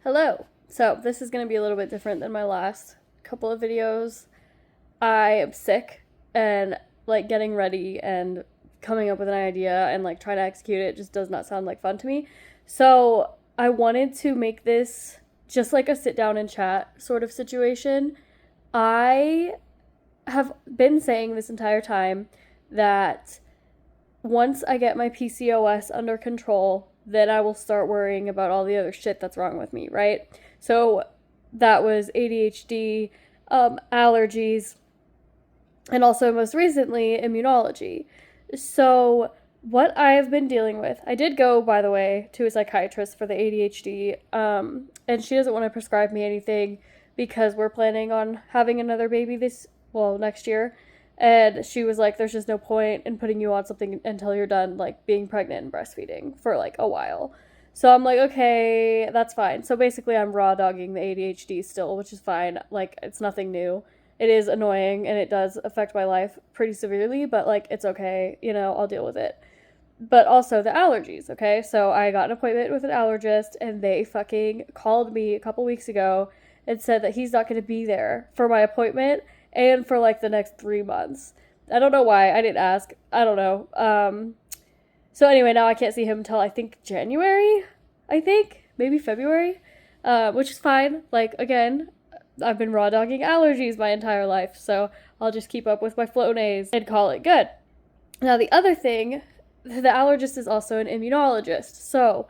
Hello. So, this is going to be a little bit different than my last couple of videos. I am sick and getting ready and coming up with an idea and trying to execute it just does not sound like fun to me. So, I wanted to make this just like a sit down and chat sort of situation. I have been saying this entire time that once I get my PCOS under control, then I will start worrying about all the other shit that's wrong with me, right? So that was ADHD, allergies, and also most recently immunology. So what I've been dealing with, I did go, by the way, to a psychiatrist for the ADHD, and she doesn't want to prescribe me anything because we're planning on having another baby next year. And she was like, there's just no point in putting you on something until you're done, being pregnant and breastfeeding for, a while. So I'm like, okay, that's fine. So basically I'm raw dogging the ADHD still, which is fine. It's nothing new. It is annoying, and it does affect my life pretty severely, but, it's okay. I'll deal with it. But also the allergies, okay? So I got an appointment with an allergist, and they fucking called me a couple weeks ago and said that he's not going to be there for my appointment and for the next 3 months. I don't know why. I didn't ask. I don't know. So anyway, now I can't see him until I think January. Maybe February, which is fine. Again, I've been raw dogging allergies my entire life, so I'll just keep up with my Flonase and call it good. Now the other thing, the allergist is also an immunologist. So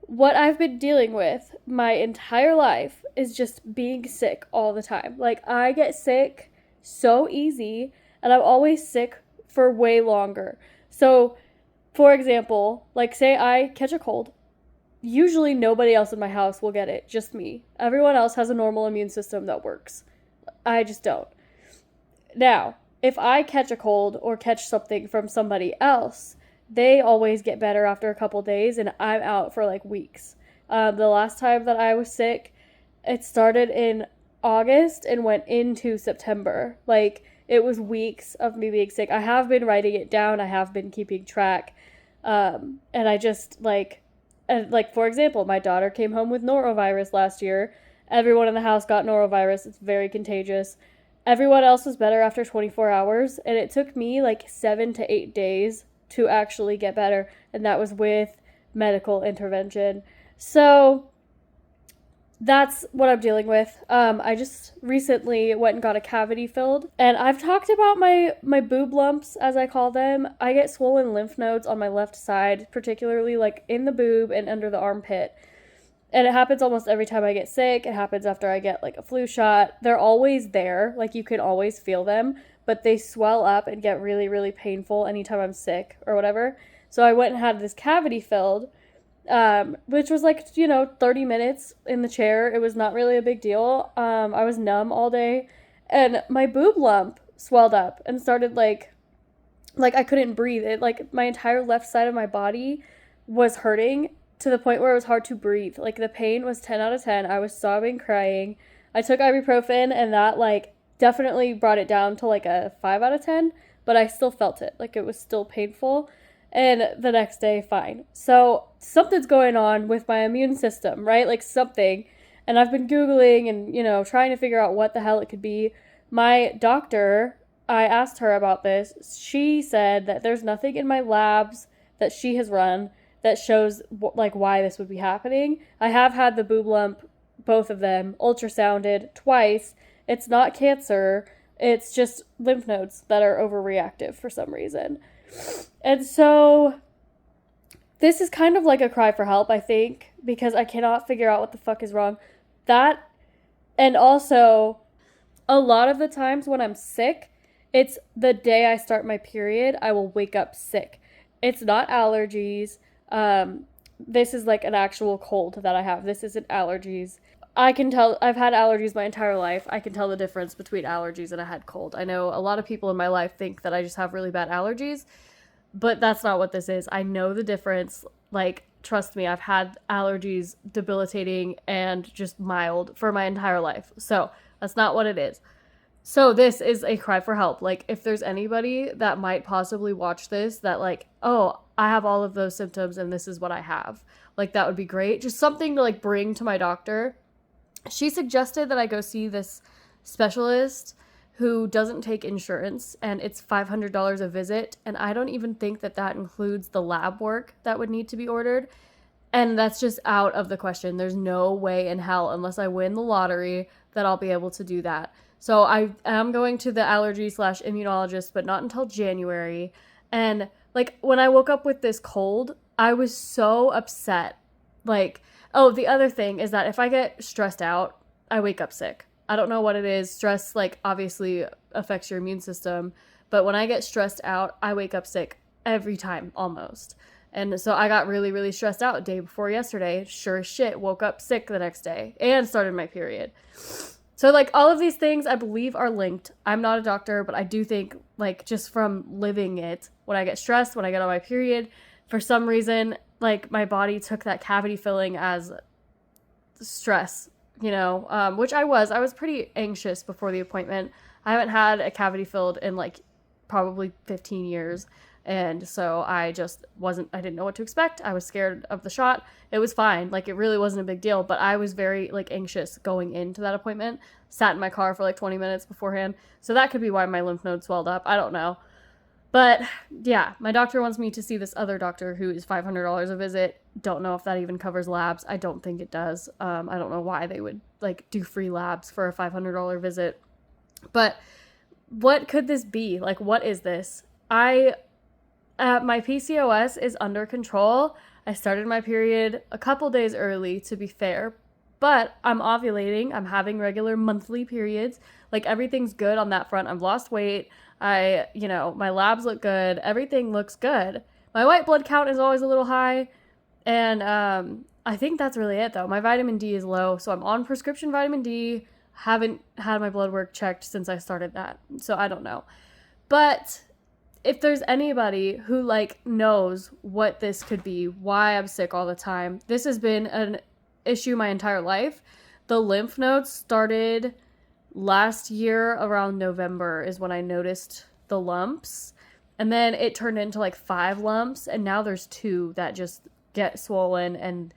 what I've been dealing with my entire life is just being sick all the time. I get sick so easy, and I'm always sick for way longer. So, for example, say I catch a cold. Usually nobody else in my house will get it, just me. Everyone else has a normal immune system that works. I just don't. Now, if I catch a cold or catch something from somebody else, they always get better after a couple days, and I'm out for weeks. The last time that I was sick, it started in August and went into September. It was weeks of me being sick. I have been writing it down. I have been keeping track. And I just, for example, my daughter came home with norovirus last year. Everyone in the house got norovirus. It's very contagious. Everyone else was better after 24 hours, and it took me 7 to 8 days to actually get better, and that was with medical intervention. So that's what I'm dealing with. I just recently went and got a cavity filled, and I've talked about my boob lumps, as I call them. I get swollen lymph nodes on my left side, particularly in the boob and under the armpit. And it happens almost every time I get sick. It happens after I get a flu shot. They're always there. You can always feel them, but they swell up and get really, really painful anytime I'm sick or whatever. So I went and had this cavity filled, which was 30 minutes in the chair. It was not really a big deal. I was numb all day, and my boob lump swelled up and started I couldn't breathe. It my entire left side of my body was hurting to the point where it was hard to breathe. The pain was 10 out of 10. I was sobbing, crying. I took ibuprofen, and that definitely brought it down to a 5 out of 10, but I still felt it. It was still painful. And the next day, fine. So something's going on with my immune system, right? Something. And I've been Googling and, trying to figure out what the hell it could be. My doctor, I asked her about this. She said that there's nothing in my labs that she has run that shows why this would be happening. I have had the boob lump, both of them, ultrasounded twice. It's not cancer. It's just lymph nodes that are overreactive for some reason. And so this is kind of a cry for help, I think, because I cannot figure out what the fuck is wrong. That, and also, a lot of the times when I'm sick, it's the day I start my period, I will wake up sick. It's not allergies. This is an actual cold that I have. This isn't allergies. I can tell, I've had allergies my entire life. I can tell the difference between allergies and a head cold. I know a lot of people in my life think that I just have really bad allergies, but that's not what this is. I know the difference. Trust me, I've had allergies debilitating and just mild for my entire life. So that's not what it is. So this is a cry for help. Like, if there's anybody that might possibly watch this that like, oh, I have all of those symptoms and this is what I have, like, that would be great. Just something to like bring to my doctor. She suggested that I go see this specialist who doesn't take insurance, and it's $500 a visit, and I don't even think that that includes the lab work that would need to be ordered. And that's just out of the question. There's no way in hell, unless I win the lottery, that I'll be able to do that. So I am going to the allergy/immunologist, but not until January. And like, when I woke up with this cold, I was so upset. Like, oh, the other thing is that if I get stressed out, I wake up sick. I don't know what it is. Stress, like, obviously affects your immune system. But when I get stressed out, I wake up sick every time, almost. And so I got really, really stressed out the day before yesterday. Sure as shit, woke up sick the next day and started my period. So, like, all of these things I believe are linked. I'm not a doctor, but I do think, like, just from living it, when I get stressed, when I get on my period, for some reason, like, my body took that cavity filling as stress, you know, which I was pretty anxious before the appointment. I haven't had a cavity filled in, like, probably 15 years. And so I didn't know what to expect. I was scared of the shot. It was fine. Like, it really wasn't a big deal, but I was very, like, anxious going into that appointment. Sat in my car for like 20 minutes beforehand. So that could be why my lymph node swelled up. I don't know. But yeah, my doctor wants me to see this other doctor who is $500 a visit. Don't know if that even covers labs. I don't think it does. I don't know why they would, like, do free labs for a $500 visit. But what could this be? Like, what is this? My PCOS is under control. I started my period a couple days early, to be fair, but I'm ovulating. I'm having regular monthly periods. Like, everything's good on that front. I've lost weight. My labs look good. Everything looks good. My white blood count is always a little high. And I think that's really it, though. My vitamin D is low, so I'm on prescription vitamin D. Haven't had my blood work checked since I started that, so I don't know. But if there's anybody who, like, knows what this could be, why I'm sick all the time, this has been an issue my entire life. The lymph nodes started last year around November is when I noticed the lumps. And then it turned into like 5 lumps, and now there's 2 that just get swollen, and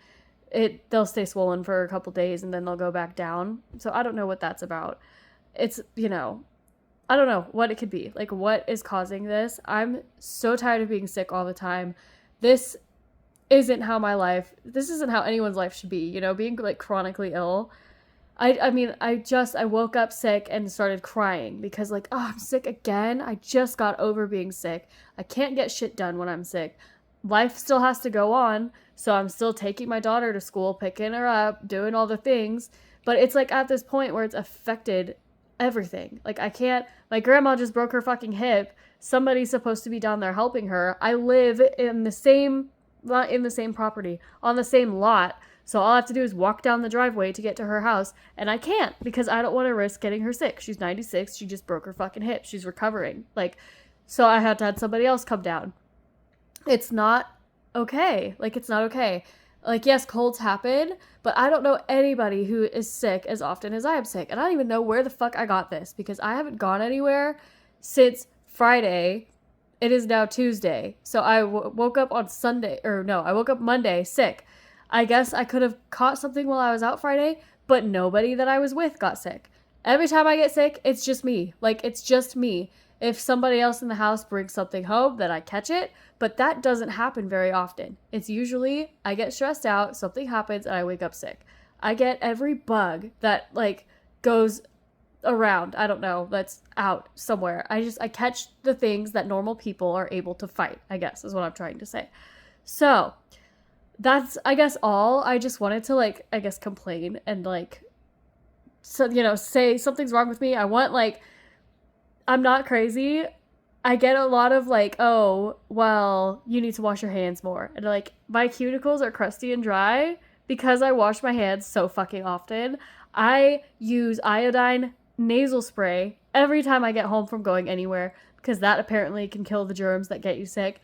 they'll stay swollen for a couple days and then they'll go back down. So I don't know what that's about. It's, I don't know what it could be. Like, what is causing this? I'm so tired of being sick all the time. This isn't how anyone's life should be, being, like, chronically ill. I mean, I woke up sick and started crying because, like, oh, I'm sick again. I just got over being sick. I can't get shit done when I'm sick. Life still has to go on, so I'm still taking my daughter to school, picking her up, doing all the things. But it's, like, at this point where it's affected everything. Like, my grandma just broke her fucking hip. Somebody's supposed to be down there helping her. I live in the same, not in the same property, on the same lot. So all I have to do is walk down the driveway to get to her house, and I can't because I don't want to risk getting her sick. She's 96. She just broke her fucking hip. She's recovering. Like, so I had to have somebody else come down. It's not okay. Like, it's not okay. Like, yes, colds happen, but I don't know anybody who is sick as often as I am sick. And I don't even know where the fuck I got this because I haven't gone anywhere since Friday. It is now Tuesday. So I woke up on I woke up Monday sick. I guess I could have caught something while I was out Friday, but nobody that I was with got sick. Every time I get sick, it's just me. Like, it's just me. If somebody else in the house brings something home, then I catch it. But that doesn't happen very often. It's usually I get stressed out, something happens, and I wake up sick. I get every bug that, like, goes around. I don't know, that's out somewhere. I catch the things that normal people are able to fight, I guess, is what I'm trying to say. So, that's, I guess, all. I just wanted to, like, I guess, complain and, like, so, say something's wrong with me. I want, like, I'm not crazy. I get a lot of, like, oh, well, you need to wash your hands more. And, like, my cuticles are crusty and dry because I wash my hands so fucking often. I use iodine nasal spray every time I get home from going anywhere because that apparently can kill the germs that get you sick.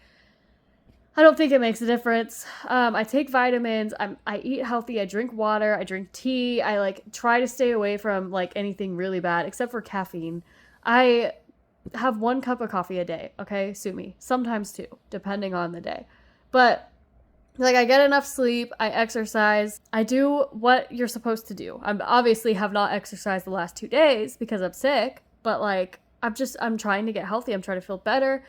I don't think it makes a difference. I take vitamins. I eat healthy. I drink water. I drink tea. I like try to stay away from like anything really bad except for caffeine. I have 1 cup of coffee a day. Okay, sue me. Sometimes 2, depending on the day. But like I get enough sleep. I exercise. I do what you're supposed to do. I obviously have not exercised the last 2 days because I'm sick. But like I'm trying to get healthy. I'm trying to feel better.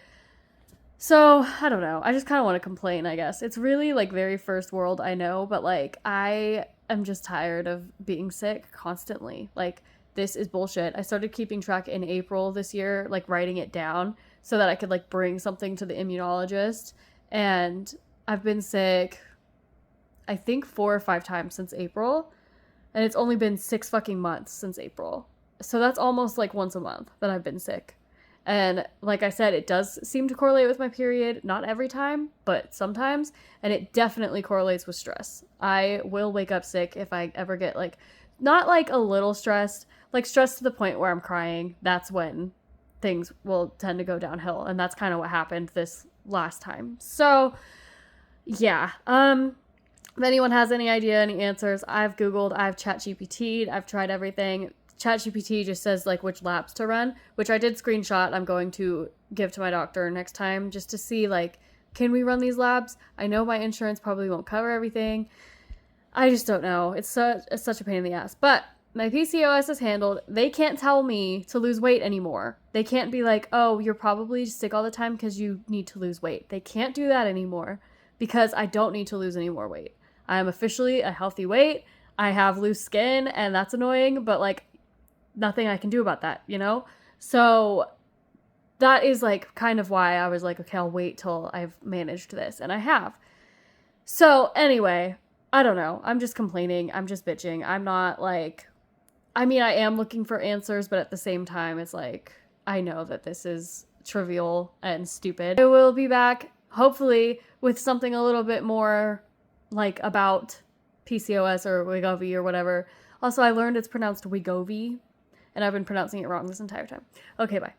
So, I don't know. I just kind of want to complain, I guess. It's really like very first world, I know, but like I am just tired of being sick constantly. Like this is bullshit. I started keeping track in April this year, like writing it down so that I could like bring something to the immunologist. And I've been sick I think 4 or 5 times since April, and it's only been 6 fucking months since April. So that's almost like once a month that I've been sick. And like I said, it does seem to correlate with my period. Not every time, but sometimes. And it definitely correlates with stress. I will wake up sick if I ever get like, not like a little stressed, like stressed to the point where I'm crying. That's when things will tend to go downhill. And that's kind of what happened this last time. So yeah. If anyone has any idea, any answers, I've Googled, I've ChatGPT'd, I've tried everything. ChatGPT just says like which labs to run, which I did screenshot. I'm going to give to my doctor next time just to see like, can we run these labs? I know my insurance probably won't cover everything. I just don't know. It's such a pain in the ass. But my PCOS is handled. They can't tell me to lose weight anymore. They can't be like, oh, you're probably sick all the time because you need to lose weight. They can't do that anymore because I don't need to lose any more weight. I am officially a healthy weight. I have loose skin and that's annoying, but like nothing I can do about that, you know? So that is like kind of why I was like, okay, I'll wait till I've managed this, and I have. So anyway, I don't know. I'm just complaining. I'm just bitching. I'm not like, I mean, I am looking for answers, but at the same time, it's like, I know that this is trivial and stupid. I will be back, hopefully, with something a little bit more like about PCOS or Wegovy or whatever. Also, I learned it's pronounced Wegovy, and I've been pronouncing it wrong this entire time. Okay, bye.